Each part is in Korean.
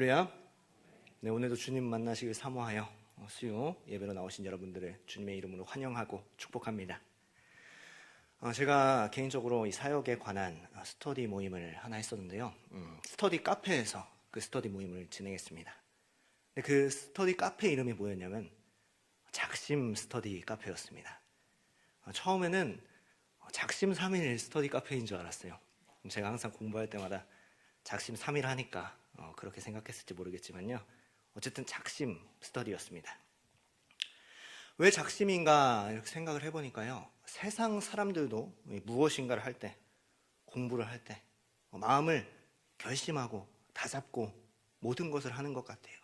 할렐루야. 네, 오늘도 주님 만나시길 사모하여 수요 예배로 나오신 여러분들을 주님의 이름으로 환영하고 축복합니다. 제가 개인적으로 이 사역에 관한 스터디 모임을 하나 했었는데요. 스터디 카페에서 그 스터디 모임을 진행했습니다. 근데 그 스터디 카페 이름이 뭐였냐면 작심 스터디 카페였습니다. 처음에는 작심 3일 스터디 카페인 줄 알았어요. 제가 항상 공부할 때마다 작심 3일 하니까 그렇게 생각했을지 모르겠지만요. 어쨌든 작심 스터디였습니다. 왜 작심인가 이렇게 생각을 해보니까요. 세상 사람들도 무엇인가를 할 때, 공부를 할 때 마음을 결심하고 다잡고 모든 것을 하는 것 같아요.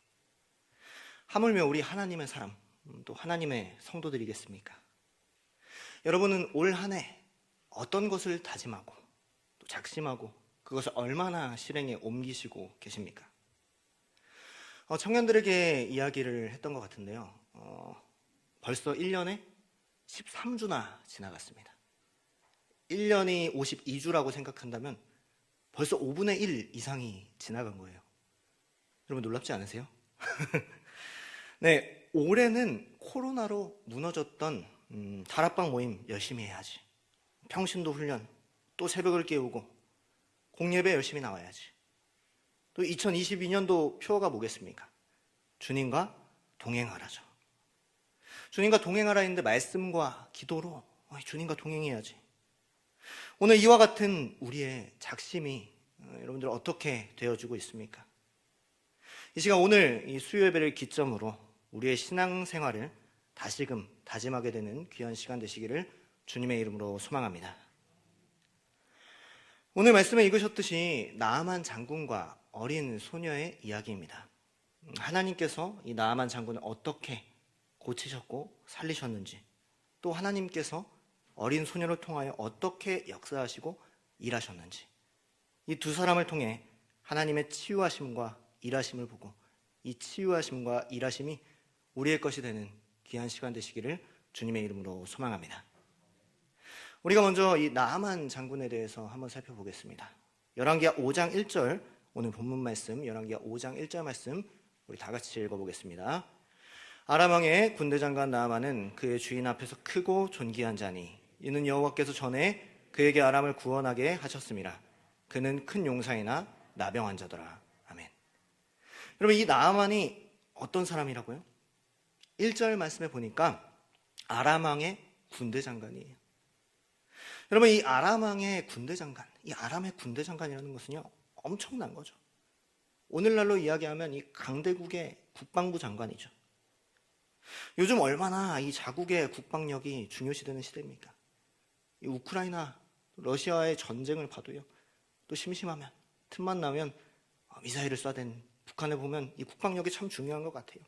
하물며 우리 하나님의 사람, 또 하나님의 성도들이겠습니까? 여러분은 올 한 해 어떤 것을 다짐하고 또 작심하고 그것을 얼마나 실행에 옮기시고 계십니까? 청년들에게 이야기를 했던 것 같은데요. 벌써 1년에 13주나 지나갔습니다. 1년이 52주라고 생각한다면 벌써 5분의 1 이상이 지나간 거예요. 여러분 놀랍지 않으세요? 네, 올해는 코로나로 무너졌던 다락방 모임 열심히 해야지. 평신도 훈련, 또 새벽을 깨우고 공예배 열심히 나와야지. 또 2022년도 표어가 뭐겠습니까? 주님과 동행하라죠. 주님과 동행하라 했는데 말씀과 기도로 주님과 동행해야지. 오늘 이와 같은 우리의 작심이 여러분들 어떻게 되어지고 있습니까? 이 시간 오늘 이 수요 예배를 기점으로 우리의 신앙생활을 다시금 다짐하게 되는 귀한 시간 되시기를 주님의 이름으로 소망합니다. 오늘 말씀에 읽으셨듯이 나아만 장군과 어린 소녀의 이야기입니다. 하나님께서 이 나아만 장군을 어떻게 고치셨고 살리셨는지, 또 하나님께서 어린 소녀를 통하여 어떻게 역사하시고 일하셨는지, 이 두 사람을 통해 하나님의 치유하심과 일하심을 보고 이 치유하심과 일하심이 우리의 것이 되는 귀한 시간 되시기를 주님의 이름으로 소망합니다. 우리가 먼저 이 나아만 장군에 대해서 한번 살펴보겠습니다. 열왕기하 5장 1절, 오늘 본문 말씀 열왕기하 5장 1절 말씀 우리 다 같이 읽어보겠습니다. 아람 왕의 군대 장관 나아만은 그의 주인 앞에서 크고 존귀한 자니 이는 여호와께서 전에 그에게 아람을 구원하게 하셨음이라. 그는 큰 용사이나 나병한 자더라. 아멘. 여러분, 이 나아만이 어떤 사람이라고요? 1절 말씀에 보니까 아람 왕의 군대 장관이에요. 여러분, 이 아람 왕의 군대 장관, 이 아람의 군대 장관이라는 것은요, 엄청난 거죠. 오늘날로 이야기하면 이 강대국의 국방부 장관이죠. 요즘 얼마나 이 자국의 국방력이 중요시되는 시대입니까? 이 우크라이나, 러시아의 전쟁을 봐도요, 또 심심하면, 틈만 나면 미사일을 쏴댄 북한을 보면 이 국방력이 참 중요한 것 같아요.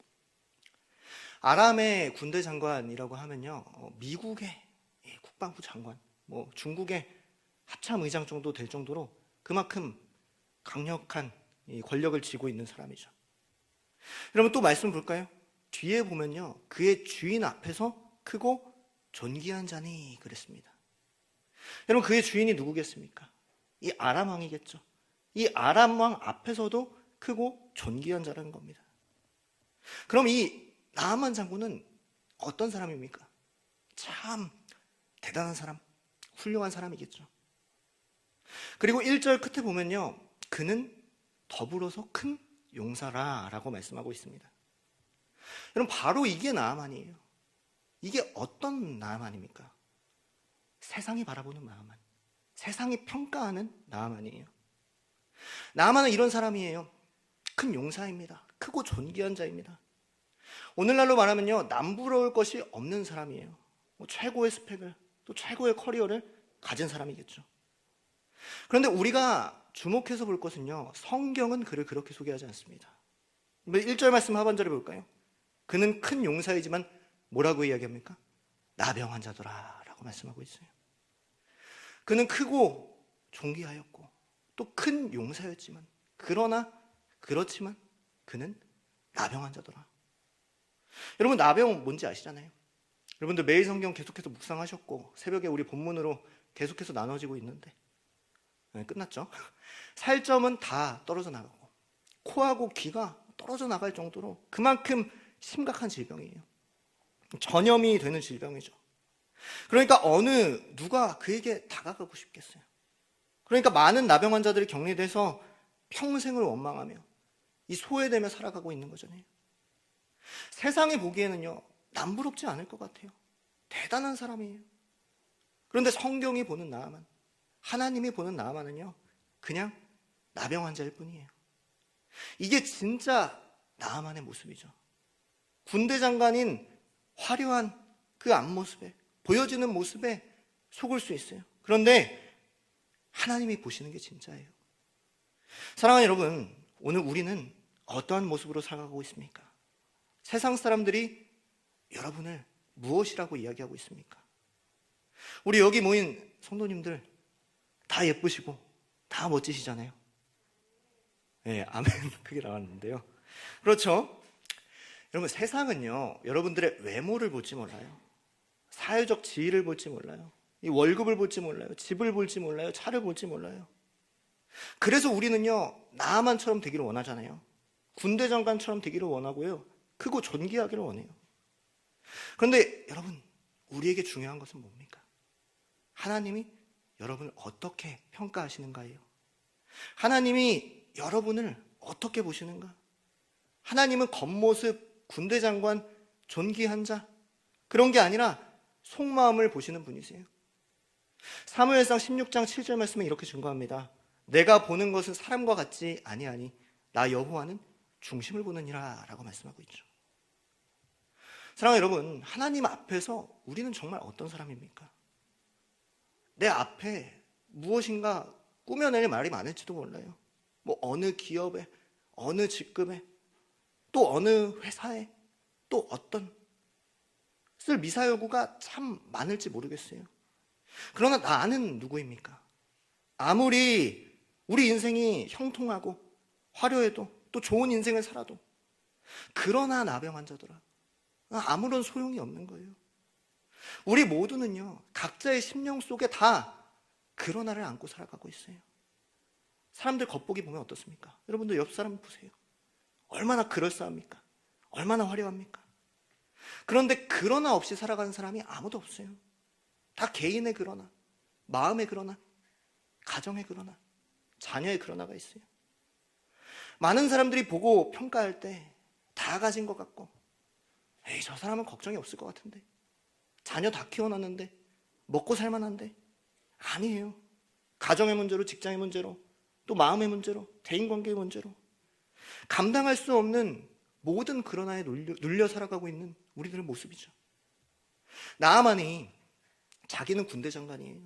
아람의 군대 장관이라고 하면요, 미국의 국방부 장관, 중국의 합참 의장 정도 될 정도로 그만큼 강력한 권력을 쥐고 있는 사람이죠. 여러분 또 말씀 볼까요? 뒤에 보면요, 그의 주인 앞에서 크고 존귀한 자니 그랬습니다. 여러분, 그의 주인이 누구겠습니까? 이 아람 왕이겠죠. 이 아람 왕 앞에서도 크고 존귀한 자라는 겁니다. 그럼 이 나아만 장군은 어떤 사람입니까? 참 대단한 사람, 훌륭한 사람이겠죠. 그리고 1절 끝에 보면요, 그는 더불어서 큰 용사라 라고 말씀하고 있습니다. 여러분, 바로 이게 나아만이에요. 이게 어떤 나아만입니까? 세상이 바라보는 나아만, 세상이 평가하는 나아만이에요. 나아만은 이런 사람이에요. 큰 용사입니다. 크고 존귀한 자입니다. 오늘날로 말하면요, 남부러울 것이 없는 사람이에요. 최고의 스펙을, 또 최고의 커리어를 가진 사람이겠죠. 그런데 우리가 주목해서 볼 것은요, 성경은 그를 그렇게 소개하지 않습니다. 1절 말씀 하반절에 볼까요? 그는 큰 용사이지만 뭐라고 이야기합니까? 나병한 자더라 라고 말씀하고 있어요. 그는 크고 존귀하였고 또 큰 용사였지만, 그렇지만 그는 나병한 자더라. 여러분, 나병 뭔지 아시잖아요. 여러분들 매일 성경 계속해서 묵상하셨고 새벽에 우리 본문으로 계속해서 나눠지고 있는데 끝났죠? 살점은 다 떨어져 나가고 코하고 귀가 떨어져 나갈 정도로 그만큼 심각한 질병이에요. 전염이 되는 질병이죠. 그러니까 어느 누가 그에게 다가가고 싶겠어요. 그러니까 많은 나병 환자들이 격리돼서 평생을 원망하며 이 소외되며 살아가고 있는 거잖아요. 세상이 보기에는요, 남부럽지 않을 것 같아요. 대단한 사람이에요. 그런데 성경이 보는 나아만, 하나님이 보는 나아만은요, 그냥 나병 환자일 뿐이에요. 이게 진짜 나아만의 모습이죠. 군대 장관인 화려한 그 앞모습에, 보여지는 모습에 속을 수 있어요. 그런데 하나님이 보시는 게 진짜예요. 사랑하는 여러분, 오늘 우리는 어떠한 모습으로 살아가고 있습니까? 세상 사람들이 여러분을 무엇이라고 이야기하고 있습니까? 우리 여기 모인 성도님들 다 예쁘시고 다 멋지시잖아요. 네, 아멘 크게 나왔는데요. 그렇죠? 여러분, 세상은요, 여러분들의 외모를 볼지 몰라요. 사회적 지위를 볼지 몰라요. 이 월급을 볼지 몰라요. 집을 볼지 몰라요. 차를 볼지 몰라요. 그래서 우리는요, 나아만처럼 되기를 원하잖아요. 군대 장관처럼 되기를 원하고요, 크고 존귀하기를 원해요. 그런데 여러분, 우리에게 중요한 것은 뭡니까? 하나님이 여러분을 어떻게 평가하시는가예요. 하나님이 여러분을 어떻게 보시는가? 하나님은 겉모습, 군대 장관, 존귀한 자, 그런 게 아니라 속마음을 보시는 분이세요. 사무엘상 16장 7절 말씀에 이렇게 증거합니다. 내가 보는 것은 사람과 같지 아니하니 나 여호와는 중심을 보느니라 라고 말씀하고 있죠. 사랑하는 여러분, 하나님 앞에서 우리는 정말 어떤 사람입니까? 내 앞에 무엇인가 꾸며낼 말이 많을지도 몰라요. 뭐 어느 기업에, 어느 직급에, 또 어느 회사에, 또 어떤 쓸 미사여구가 참 많을지 모르겠어요. 그러나 나는 누구입니까? 아무리 우리 인생이 형통하고 화려해도 또 좋은 인생을 살아도, 그러나 나병 환자들아, 아무런 소용이 없는 거예요. 우리 모두는요, 각자의 심령 속에 다 그러나를 안고 살아가고 있어요. 사람들 겉보기 보면 어떻습니까? 여러분들 옆 사람 보세요. 얼마나 그럴싸합니까? 얼마나 화려합니까? 그런데 그러나 없이 살아가는 사람이 아무도 없어요. 다 개인의 그러나, 마음의 그러나, 가정의 그러나, 자녀의 그러나가 있어요. 많은 사람들이 보고 평가할 때 다 가진 것 같고, 에이, 저 사람은 걱정이 없을 것 같은데, 자녀 다 키워놨는데, 먹고 살만한데. 아니에요. 가정의 문제로, 직장의 문제로, 또 마음의 문제로, 대인관계의 문제로 감당할 수 없는 모든 그러나에 눌려 살아가고 있는 우리들의 모습이죠. 나아만이 자기는 군대 장관이에요.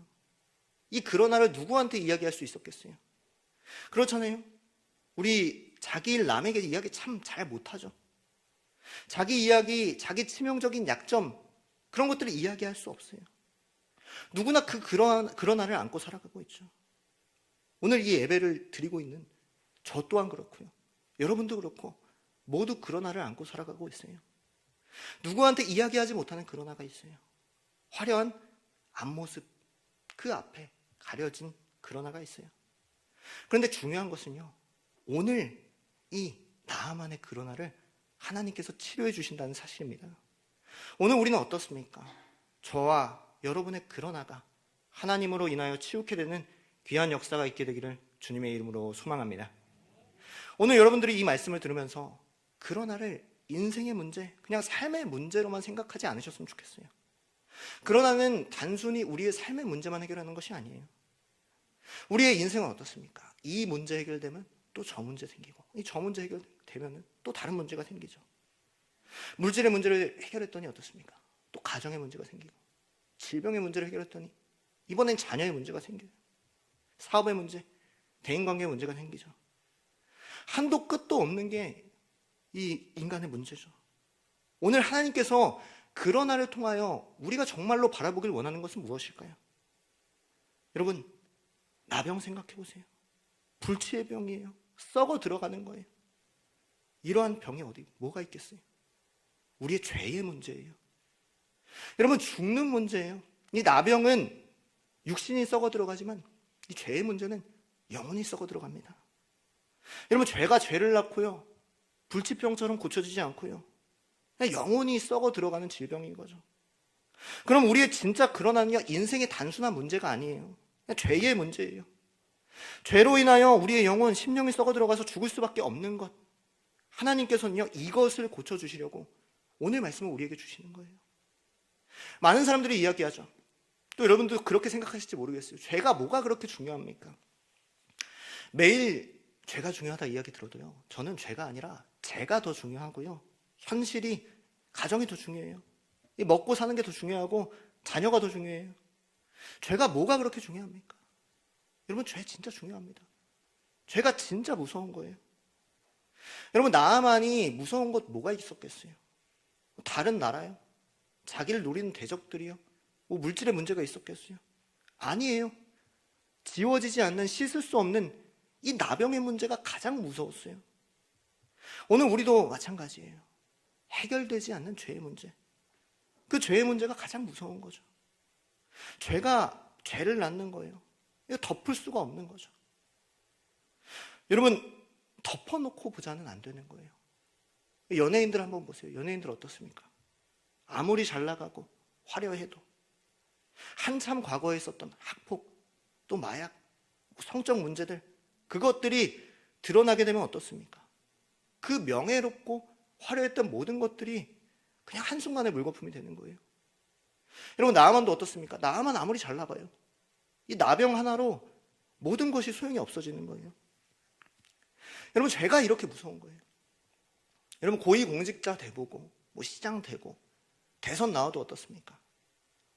이 그러나를 누구한테 이야기할 수 있었겠어요? 그렇잖아요. 우리 자기 일 남에게 이야기 참 잘 못하죠. 자기 이야기, 자기 치명적인 약점, 그런 것들을 이야기할 수 없어요. 누구나 그러나를 안고 살아가고 있죠. 오늘 이 예배를 드리고 있는 저 또한 그렇고요, 여러분도 그렇고 모두 그러나를 안고 살아가고 있어요. 누구한테 이야기하지 못하는 그러나가 있어요. 화려한 앞모습, 그 앞에 가려진 그러나가 있어요. 그런데 중요한 것은요, 오늘 이 나아만의 그러나를 하나님께서 치료해 주신다는 사실입니다. 오늘 우리는 어떻습니까? 저와 여러분의 그러나가 하나님으로 인하여 치유케 되는 귀한 역사가 있게 되기를 주님의 이름으로 소망합니다. 오늘 여러분들이 이 말씀을 들으면서 그러나를 인생의 문제, 그냥 삶의 문제로만 생각하지 않으셨으면 좋겠어요. 그러나는 단순히 우리의 삶의 문제만 해결하는 것이 아니에요. 우리의 인생은 어떻습니까? 이 문제 해결되면 또 저 문제 생기고, 이 저 문제 해결되면 또 다른 문제가 생기죠. 물질의 문제를 해결했더니 어떻습니까? 또 가정의 문제가 생기고, 질병의 문제를 해결했더니 이번엔 자녀의 문제가 생겨요. 사업의 문제, 대인관계의 문제가 생기죠. 한도 끝도 없는 게 이 인간의 문제죠. 오늘 하나님께서 그러나를 통하여 우리가 정말로 바라보길 원하는 것은 무엇일까요? 여러분, 나병 생각해 보세요. 불치의 병이에요. 썩어 들어가는 거예요. 이러한 병이 뭐가 있겠어요? 우리의 죄의 문제예요. 여러분, 죽는 문제예요. 이 나병은 육신이 썩어 들어가지만 이 죄의 문제는 영혼이 썩어 들어갑니다. 여러분, 죄가 죄를 낳고요, 불치병처럼 고쳐지지 않고요, 그냥 영원히 썩어 들어가는 질병인 거죠. 그럼 우리의 진짜 그러나는요, 인생의 단순한 문제가 아니에요. 그냥 죄의 문제예요. 죄로 인하여 우리의 영혼, 심령이 썩어 들어가서 죽을 수밖에 없는 것, 하나님께서는요, 이것을 고쳐주시려고 오늘 말씀을 우리에게 주시는 거예요. 많은 사람들이 이야기하죠. 또 여러분도 그렇게 생각하실지 모르겠어요. 죄가 뭐가 그렇게 중요합니까? 매일 죄가 중요하다 이야기 들어도요, 저는 죄가 아니라 제가 더 중요하고요, 현실이, 가정이 더 중요해요. 이 먹고 사는 게 더 중요하고 자녀가 더 중요해요. 죄가 뭐가 그렇게 중요합니까? 여러분, 죄 진짜 중요합니다. 죄가 진짜 무서운 거예요. 여러분, 나아만이 무서운 것 뭐가 있었겠어요? 다른 나라요? 자기를 노리는 대적들이요? 뭐 물질의 문제가 있었겠어요? 아니에요. 지워지지 않는, 씻을 수 없는 이 나병의 문제가 가장 무서웠어요. 오늘 우리도 마찬가지예요. 해결되지 않는 죄의 문제, 그 죄의 문제가 가장 무서운 거죠. 죄가 죄를 낳는 거예요. 이거 덮을 수가 없는 거죠. 여러분, 덮어놓고 보자는 안 되는 거예요. 연예인들 한번 보세요. 연예인들 어떻습니까? 아무리 잘 나가고 화려해도 한참 과거에 있었던 학폭, 또 마약, 성적 문제들, 그것들이 드러나게 되면 어떻습니까? 그 명예롭고 화려했던 모든 것들이 그냥 한순간에 물거품이 되는 거예요. 여러분, 나아만도 어떻습니까? 나아만 아무리 잘 나가요, 이 나병 하나로 모든 것이 소용이 없어지는 거예요. 여러분, 죄가 이렇게 무서운 거예요. 여러분, 고위공직자 돼보고, 뭐 시장 되고, 대선 나와도 어떻습니까?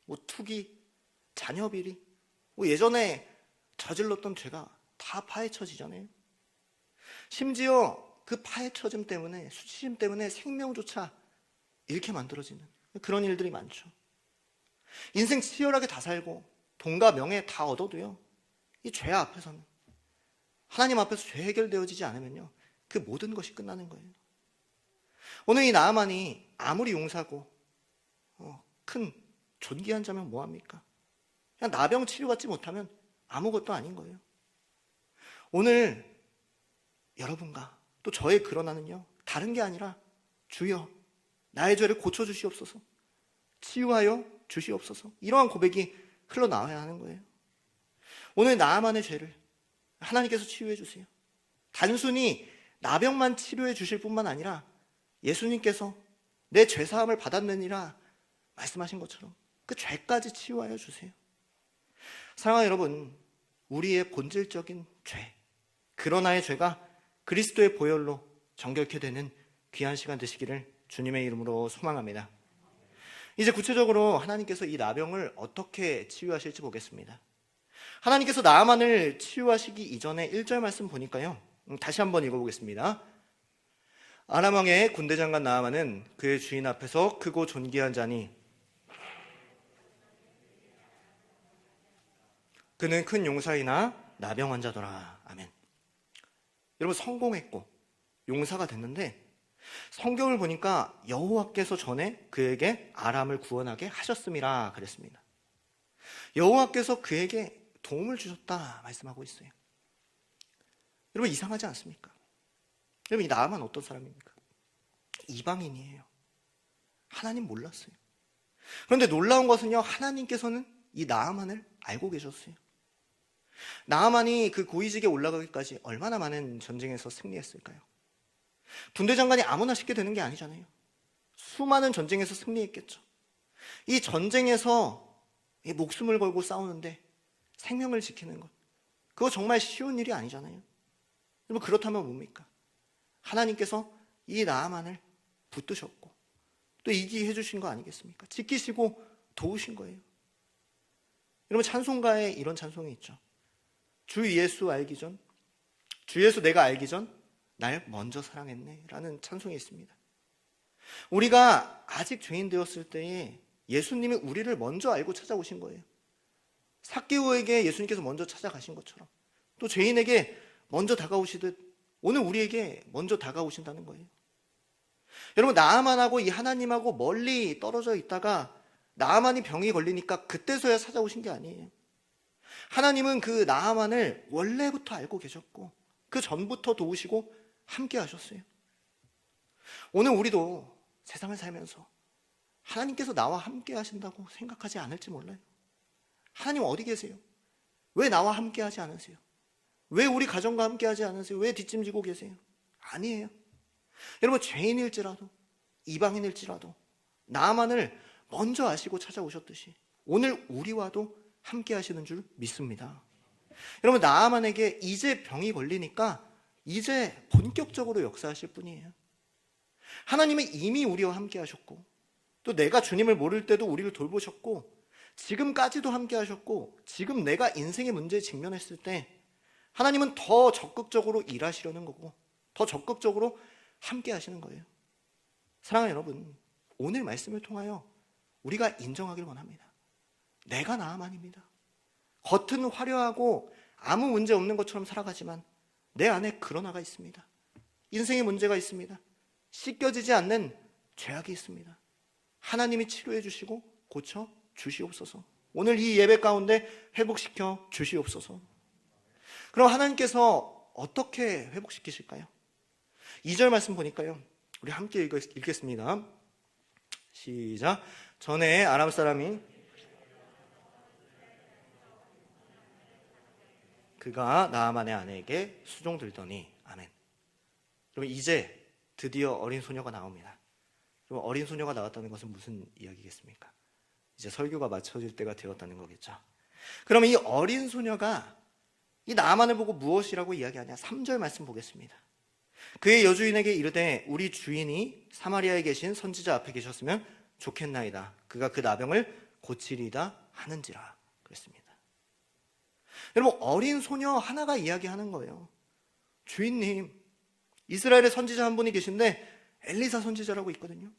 뭐 투기, 자녀비리, 뭐 예전에 저질렀던 죄가 다 파헤쳐지잖아요. 심지어 그 파헤쳐짐 때문에, 수치심 때문에 생명조차 잃게 만들어지는 그런 일들이 많죠. 인생 치열하게 다 살고 돈과 명예 다 얻어도요, 이 죄 앞에서는, 하나님 앞에서 죄 해결되어지지 않으면요, 그 모든 것이 끝나는 거예요. 오늘 이 나아만이 아무리 용사고 큰 존귀한 자면 뭐합니까? 그냥 나병 치료받지 못하면 아무것도 아닌 거예요. 오늘 여러분과 또 저의 그러나는요, 다른 게 아니라 주여 나의 죄를 고쳐주시옵소서, 치유하여 주시옵소서, 이러한 고백이 흘러나와야 하는 거예요. 오늘 나만의 죄를 하나님께서 치유해 주세요. 단순히 나병만 치료해 주실 뿐만 아니라 예수님께서 내 죄사함을 받았느니라 말씀하신 것처럼 그 죄까지 치유하여 주세요. 사랑하는 여러분, 우리의 본질적인 죄, 그러나의 죄가 그리스도의 보혈로 정결케 되는 귀한 시간 되시기를 주님의 이름으로 소망합니다. 이제 구체적으로 하나님께서 이 나병을 어떻게 치유하실지 보겠습니다. 하나님께서 나아만을 치유하시기 이전에 1절 말씀 보니까요, 다시 한번 읽어보겠습니다. 아람 왕의 군대장관 나아만은 그의 주인 앞에서 크고 존귀한 자니 그는 큰 용사이나 나병 환자더라. 아멘. 여러분, 성공했고 용사가 됐는데 성경을 보니까 여호와께서 전에 그에게 아람을 구원하게 하셨음이라 그랬습니다. 여호와께서 그에게 도움을 주셨다 말씀하고 있어요. 여러분, 이상하지 않습니까? 여러분, 이 나아만 어떤 사람입니까? 이방인이에요. 하나님 몰랐어요. 그런데 놀라운 것은요, 하나님께서는 이 나아만을 알고 계셨어요. 나아만이 그 고위직에 올라가기까지 얼마나 많은 전쟁에서 승리했을까요? 군대장관이 아무나 쉽게 되는 게 아니잖아요. 수많은 전쟁에서 승리했겠죠. 이 전쟁에서 이 목숨을 걸고 싸우는데 생명을 지키는 것, 그거 정말 쉬운 일이 아니잖아요. 여러분, 그렇다면 뭡니까? 하나님께서 이 나아만을 붙드셨고 또 이기게 해주신 거 아니겠습니까? 지키시고 도우신 거예요. 여러분, 찬송가에 이런 찬송이 있죠. 주 예수 알기 전, 주 예수 내가 알기 전 날 먼저 사랑했네 라는 찬송이 있습니다. 우리가 아직 죄인 되었을 때에 예수님이 우리를 먼저 알고 찾아오신 거예요. 삭개오에게 예수님께서 먼저 찾아가신 것처럼 또 죄인에게 먼저 다가오시듯 오늘 우리에게 먼저 다가오신다는 거예요. 여러분, 나아만하고 이 하나님하고 멀리 떨어져 있다가 나아만이 병이 걸리니까 그때서야 찾아오신 게 아니에요. 하나님은 그 나아만을 원래부터 알고 계셨고 그 전부터 도우시고 함께 하셨어요. 오늘 우리도 세상을 살면서 하나님께서 나와 함께 하신다고 생각하지 않을지 몰라요. 하나님 어디 계세요? 왜 나와 함께 하지 않으세요? 왜 우리 가정과 함께 하지 않으세요? 왜 뒷짐지고 계세요? 아니에요. 여러분, 죄인일지라도 이방인일지라도 나만을 먼저 아시고 찾아오셨듯이 오늘 우리와도 함께 하시는 줄 믿습니다. 여러분, 나아만에게 이제 병이 걸리니까 이제 본격적으로 역사하실 분이에요. 하나님은 이미 우리와 함께 하셨고, 또 내가 주님을 모를 때도 우리를 돌보셨고, 지금까지도 함께 하셨고, 지금 내가 인생의 문제에 직면했을 때 하나님은 더 적극적으로 일하시려는 거고, 더 적극적으로 함께 하시는 거예요. 사랑하는 여러분, 오늘 말씀을 통하여 우리가 인정하길 원합니다. 내가 나아만입니다. 겉은 화려하고 아무 문제 없는 것처럼 살아가지만 내 안에 그런 하가 있습니다. 인생의 문제가 있습니다. 씻겨지지 않는 죄악이 있습니다. 하나님이 치료해 주시고 고쳐 주시옵소서. 오늘 이 예배 가운데 회복시켜 주시옵소서. 그럼 하나님께서 어떻게 회복시키실까요? 2절 말씀 보니까요, 우리 함께 읽겠습니다. 시작. 전에 아람 사람이 그가 나아만의 아내에게 수종 들더니. 아멘. 그럼 이제 드디어 어린 소녀가 나옵니다. 그럼 어린 소녀가 나왔다는 것은 무슨 이야기겠습니까? 이제 설교가 마쳐질 때가 되었다는 거겠죠. 그럼 이 어린 소녀가 이 나아만을 보고 무엇이라고 이야기하냐? 3절 말씀 보겠습니다. 그의 여주인에게 이르되 우리 주인이 사마리아에 계신 선지자 앞에 계셨으면 좋겠나이다. 그가 그 나병을 고치리다 하는지라. 그랬습니다. 여러분, 어린 소녀 하나가 이야기하는 거예요. 주인님, 이스라엘의 선지자 한 분이 계신데 엘리사 선지자라고 있거든요.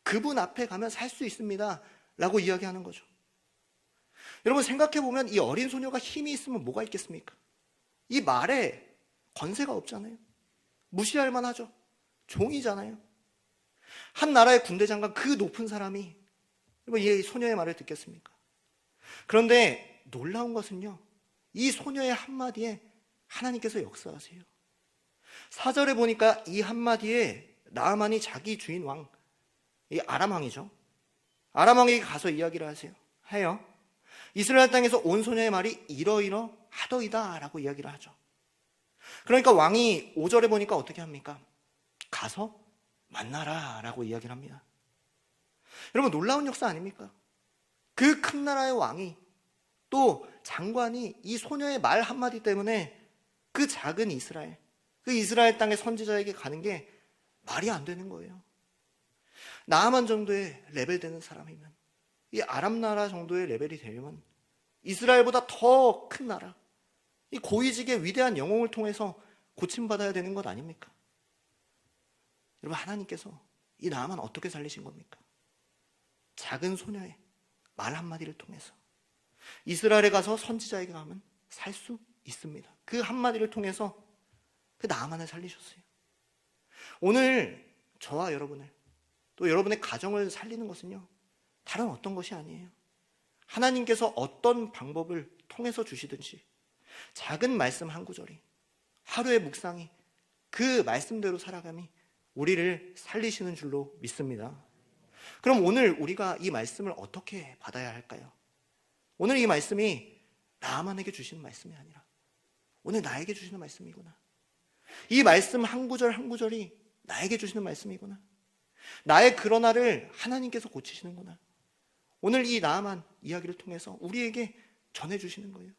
그분 앞에 가면 살 수 있습니다 라고 이야기하는 거죠. 여러분, 생각해보면 이 어린 소녀가 힘이 있으면 뭐가 있겠습니까? 이 말에 권세가 없잖아요. 무시할 만하죠. 종이잖아요. 한 나라의 군대 장관, 그 높은 사람이 이 소녀의 말을 듣겠습니까? 그런데 놀라운 것은요, 이 소녀의 한마디에 하나님께서 역사하세요. 4절에 보니까 이 한마디에 나아만이 자기 주인 왕, 이 아람 왕이죠. 아람 왕에게 가서 이야기를 해요. 이스라엘 땅에서 온 소녀의 말이 이러이러 하더이다 라고 이야기를 하죠. 그러니까 왕이 5절에 보니까 어떻게 합니까? 가서 만나라 라고 이야기를 합니다. 여러분, 놀라운 역사 아닙니까? 그 큰 나라의 왕이, 또 장관이 이 소녀의 말 한마디 때문에 그 작은 이스라엘, 그 이스라엘 땅의 선지자에게 가는 게 말이 안 되는 거예요. 나아만 정도의 레벨 되는 사람이면, 이 아람 나라 정도의 레벨이 되려면 이스라엘보다 더 큰 나라, 이 고위직의 위대한 영웅을 통해서 고침받아야 되는 것 아닙니까? 여러분, 하나님께서 이 나아만 어떻게 살리신 겁니까? 작은 소녀의 말 한마디를 통해서 이스라엘에 가서 선지자에게 가면 살 수 있습니다. 그 한마디를 통해서 그 나아만을 살리셨어요. 오늘 저와 여러분을, 또 여러분의 가정을 살리는 것은요, 다른 어떤 것이 아니에요. 하나님께서 어떤 방법을 통해서 주시든지 작은 말씀 한 구절이, 하루의 묵상이, 그 말씀대로 살아감이 우리를 살리시는 줄로 믿습니다. 그럼 오늘 우리가 이 말씀을 어떻게 받아야 할까요? 오늘 이 말씀이 나아만에게 주시는 말씀이 아니라 오늘 나에게 주시는 말씀이구나. 이 말씀 한 구절 한 구절이 나에게 주시는 말씀이구나. 나의 그러나를 하나님께서 고치시는구나. 오늘 이 나아만 이야기를 통해서 우리에게 전해주시는 거예요.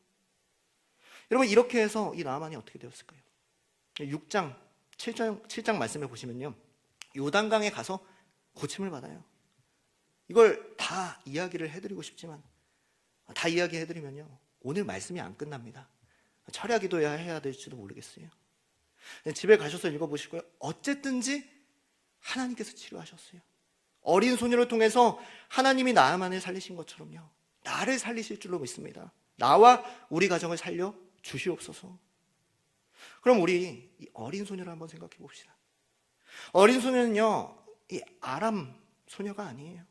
여러분, 이렇게 해서 이 나아만이 어떻게 되었을까요? 6장, 7장 말씀을 보시면요, 요단강에 가서 고침을 받아요. 이걸 다 이야기를 해드리고 싶지만, 다 이야기해드리면요, 오늘 말씀이 안 끝납니다. 철야 기도해야 될지도 모르겠어요. 집에 가셔서 읽어보시고요, 어쨌든지 하나님께서 치료하셨어요. 어린 소녀를 통해서 하나님이 나아만을 살리신 것처럼요, 나를 살리실 줄로 믿습니다. 나와 우리 가정을 살려 주시옵소서. 그럼 우리 이 어린 소녀를 한번 생각해 봅시다. 어린 소녀는요, 이 아람 소녀가 아니에요.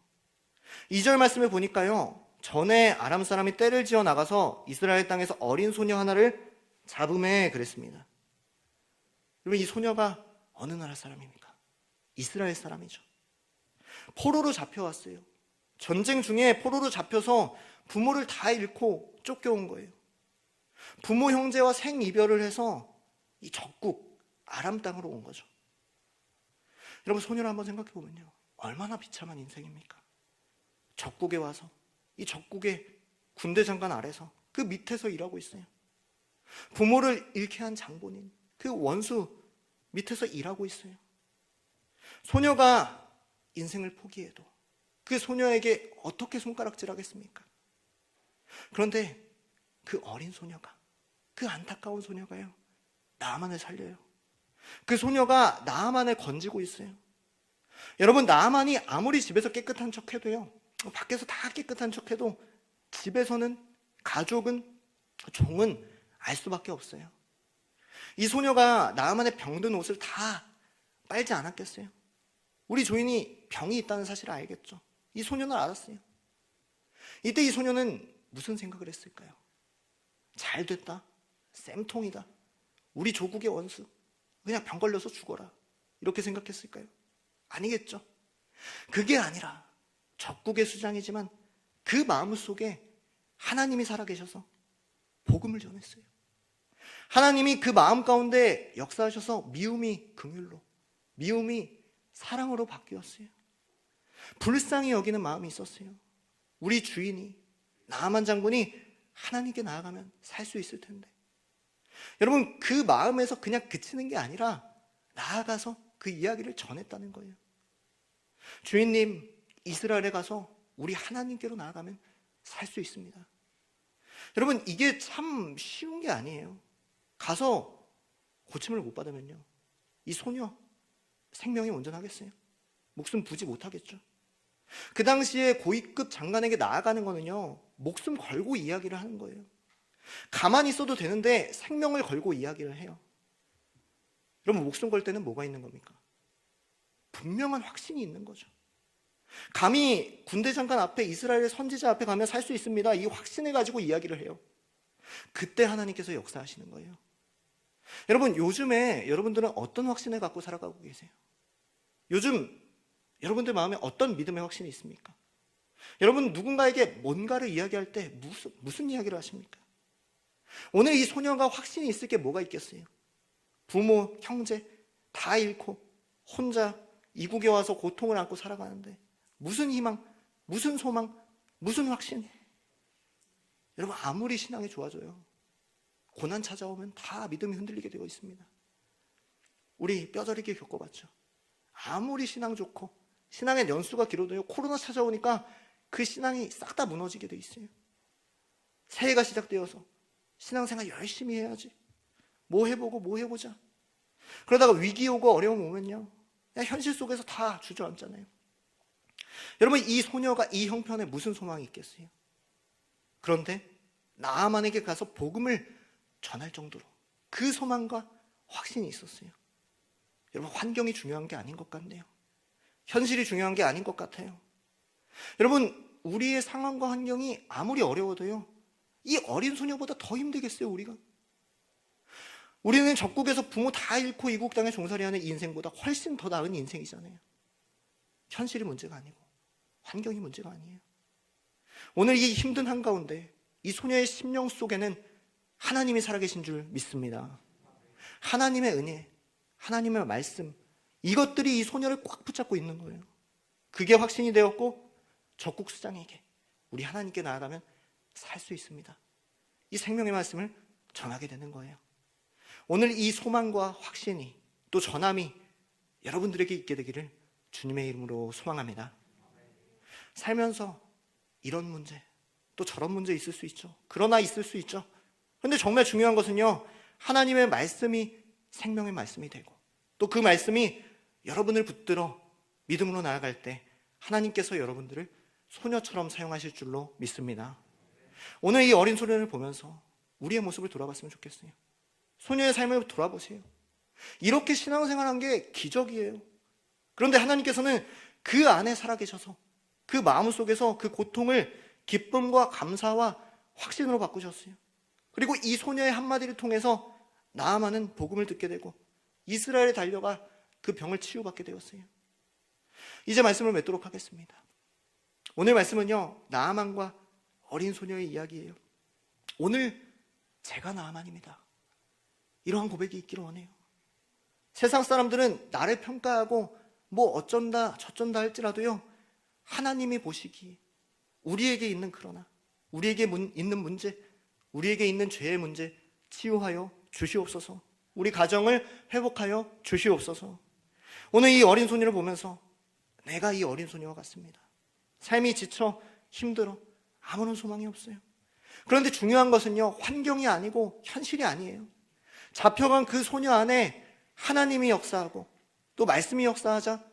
2절 말씀을 보니까요, 전에 아람 사람이 떼를 지어 나가서 이스라엘 땅에서 어린 소녀 하나를 잡음에 그랬습니다. 여러분, 이 소녀가 어느 나라 사람입니까? 이스라엘 사람이죠. 포로로 잡혀왔어요. 전쟁 중에 포로로 잡혀서 부모를 다 잃고 쫓겨온 거예요. 부모 형제와 생이별을 해서 이 적국 아람 땅으로 온 거죠. 여러분, 소녀를 한번 생각해 보면요, 얼마나 비참한 인생입니까? 적국에 와서 이 적국의 군대 장관 아래서 그 밑에서 일하고 있어요. 부모를 잃게 한 장본인, 그 원수 밑에서 일하고 있어요. 소녀가 인생을 포기해도 그 소녀에게 어떻게 손가락질하겠습니까? 그런데 그 어린 소녀가, 그 안타까운 소녀가요, 나아만을 살려요. 그 소녀가 나아만을 건지고 있어요. 여러분, 나아만이 아무리 집에서 깨끗한 척해도요, 밖에서 다 깨끗한 척해도 집에서는, 가족은, 종은 알 수밖에 없어요. 이 소녀가 나아만의 병든 옷을 다 빨지 않았겠어요? 우리 주인이 병이 있다는 사실을 알겠죠. 이 소녀는 알았어요. 이때 이 소녀는 무슨 생각을 했을까요? 잘 됐다, 쌤통이다, 우리 조국의 원수, 그냥 병 걸려서 죽어라, 이렇게 생각했을까요? 아니겠죠. 그게 아니라 적국의 수장이지만 그 마음 속에 하나님이 살아계셔서 복음을 전했어요. 하나님이 그 마음 가운데 역사하셔서 미움이 긍휼로, 미움이 사랑으로 바뀌었어요. 불쌍히 여기는 마음이 있었어요. 우리 주인이, 나아만 장군이 하나님께 나아가면 살 수 있을 텐데. 여러분, 그 마음에서 그냥 그치는 게 아니라 나아가서 그 이야기를 전했다는 거예요. 주인님, 이스라엘에 가서 우리 하나님께로 나아가면 살 수 있습니다. 여러분, 이게 참 쉬운 게 아니에요. 가서 고침을 못 받으면요, 이 소녀 생명이 온전하겠어요? 목숨 부지 못하겠죠. 그 당시에 고위급 장관에게 나아가는 거는요, 목숨 걸고 이야기를 하는 거예요. 가만히 있어도 되는데 생명을 걸고 이야기를 해요. 여러분, 목숨 걸 때는 뭐가 있는 겁니까? 분명한 확신이 있는 거죠. 감히 군대 장관 앞에, 이스라엘의 선지자 앞에 가면 살 수 있습니다, 이 확신을 가지고 이야기를 해요. 그때 하나님께서 역사하시는 거예요. 여러분, 요즘에 여러분들은 어떤 확신을 갖고 살아가고 계세요? 요즘 여러분들 마음에 어떤 믿음의 확신이 있습니까? 여러분, 누군가에게 뭔가를 이야기할 때 무슨 이야기를 하십니까? 오늘 이 소녀가 확신이 있을 게 뭐가 있겠어요? 부모, 형제 다 잃고 혼자 이국에 와서 고통을 안고 살아가는데 무슨 희망, 무슨 소망, 무슨 확신? 여러분, 아무리 신앙이 좋아져요, 고난 찾아오면 다 믿음이 흔들리게 되어 있습니다. 우리 뼈저리게 겪어봤죠. 아무리 신앙 좋고 신앙의 연수가 길어도요, 코로나 찾아오니까 그 신앙이 싹 다 무너지게 돼 있어요. 새해가 시작되어서 신앙생활 열심히 해야지, 뭐 해보고 뭐 해보자, 그러다가 위기 오고 어려움 오면요, 그냥 현실 속에서 다 주저앉잖아요. 여러분, 이 소녀가 이 형편에 무슨 소망이 있겠어요? 그런데 나아만에게 가서 복음을 전할 정도로 그 소망과 확신이 있었어요. 여러분, 환경이 중요한 게 아닌 것 같네요. 현실이 중요한 게 아닌 것 같아요. 여러분, 우리의 상황과 환경이 아무리 어려워도요, 이 어린 소녀보다 더 힘들겠어요, 우리가. 우리는 적국에서 부모 다 잃고 이국 땅에 종살이하는 인생보다 훨씬 더 나은 인생이잖아요. 현실이 문제가 아니고 환경이 문제가 아니에요. 오늘 이 힘든 한가운데 이 소녀의 심령 속에는 하나님이 살아계신 줄 믿습니다. 하나님의 은혜, 하나님의 말씀, 이것들이 이 소녀를 꽉 붙잡고 있는 거예요. 그게 확신이 되었고 적국 수장에게 우리 하나님께 나아가면 살 수 있습니다, 이 생명의 말씀을 전하게 되는 거예요. 오늘 이 소망과 확신이, 또 전함이 여러분들에게 있게 되기를 주님의 이름으로 소망합니다. 살면서 이런 문제, 또 저런 문제 있을 수 있죠. 그러나 있을 수 있죠. 그런데 정말 중요한 것은요, 하나님의 말씀이 생명의 말씀이 되고 또 그 말씀이 여러분을 붙들어 믿음으로 나아갈 때 하나님께서 여러분들을 소녀처럼 사용하실 줄로 믿습니다. 오늘 이 어린 소녀를 보면서 우리의 모습을 돌아봤으면 좋겠어요. 소녀의 삶을 돌아보세요. 이렇게 신앙생활한 게 기적이에요. 그런데 하나님께서는 그 안에 살아계셔서 그 마음속에서 그 고통을 기쁨과 감사와 확신으로 바꾸셨어요. 그리고 이 소녀의 한마디를 통해서 나아만은 복음을 듣게 되고 이스라엘에 달려가 그 병을 치유받게 되었어요. 이제 말씀을 맺도록 하겠습니다. 오늘 말씀은요, 나아만과 어린 소녀의 이야기예요. 오늘 제가 나아만입니다. 이러한 고백이 있기를 원해요. 세상 사람들은 나를 평가하고 뭐 어쩐다 저쩐다 할지라도요, 하나님이 보시기에 우리에게 있는 그러나 우리에게 있는 문제, 우리에게 있는 죄의 문제 치유하여 주시옵소서. 우리 가정을 회복하여 주시옵소서. 오늘 이 어린 소녀를 보면서 내가 이 어린 소녀와 같습니다. 삶이 지쳐 힘들어 아무런 소망이 없어요. 그런데 중요한 것은요, 환경이 아니고 현실이 아니에요. 잡혀간 그 소녀 안에 하나님이 역사하고 또 말씀이 역사하자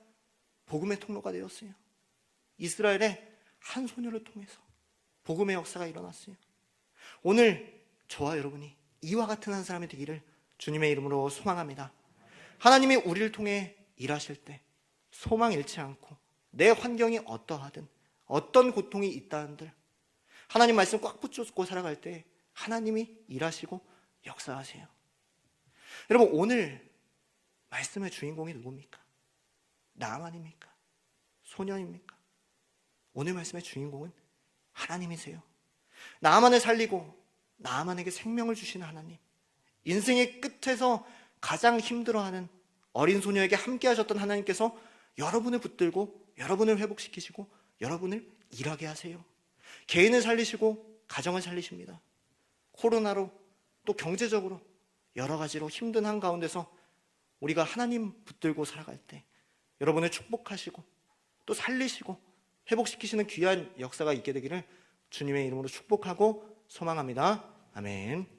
복음의 통로가 되었어요. 이스라엘의 한 소녀를 통해서 복음의 역사가 일어났어요. 오늘 저와 여러분이 이와 같은 한 사람이 되기를 주님의 이름으로 소망합니다. 하나님이 우리를 통해 일하실 때 소망 잃지 않고 내 환경이 어떠하든 어떤 고통이 있다 한들 하나님 말씀 꽉 붙잡고 살아갈 때 하나님이 일하시고 역사하세요. 여러분, 오늘 말씀의 주인공이 누굽니까? 나만입니까? 소년입니까? 오늘 말씀의 주인공은 하나님이세요. 나만을 살리고 나만에게 생명을 주시는 하나님, 인생의 끝에서 가장 힘들어하는 어린 소녀에게 함께 하셨던 하나님께서 여러분을 붙들고 여러분을 회복시키시고 여러분을 일하게 하세요. 개인을 살리시고 가정을 살리십니다. 코로나로 또 경제적으로 여러 가지로 힘든 한가운데서 우리가 하나님 붙들고 살아갈 때 여러분을 축복하시고 또 살리시고 회복시키시는 귀한 역사가 있게 되기를 주님의 이름으로 축복하고 소망합니다. 아멘.